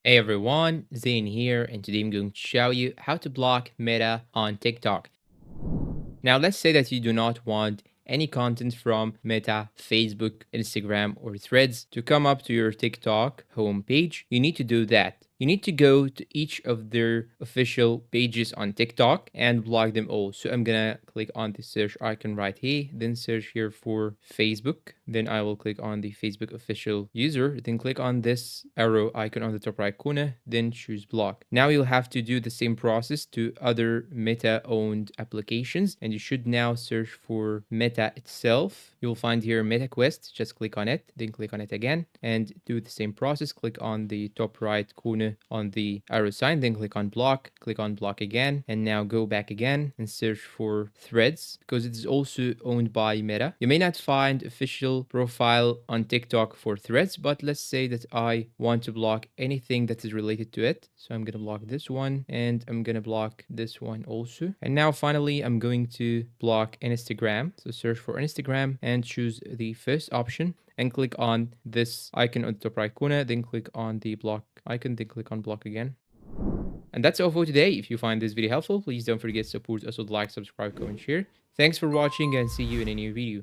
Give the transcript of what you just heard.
Hey everyone, Zain here, and today I'm going to show you how to block Meta on TikTok. Now, let's say that you do not want any content from Meta, Facebook, Instagram, or Threads to come up to your TikTok homepage. You need to do that. You need to go to each of their official pages on TikTok and block them all. So I'm gonna click on the search icon right here, then search here for Facebook. Then I will click on the Facebook official user, then click on this arrow icon on the top right corner, then choose block. Now you'll have to do the same process to other Meta owned applications, and you should now search for Meta itself. You'll find here MetaQuest, just click on it, then click on it again, and do the same process. Click on the top right corner on the arrow sign, then click on block again, and now go back again and search for Threads because it is also owned by Meta. You may not find official profile on TikTok for Threads, but let's say that I want to block anything that is related to it. So I'm gonna block this one and I'm gonna block this one also. And now finally, I'm going to block Instagram. So search for Instagram and choose the first option and click on this icon on the top right corner, then click on the block icon, then click on block again. And that's all for today. If you find this video helpful, please don't forget to support us with like, subscribe, comment, share. Thanks for watching and see you in a new video.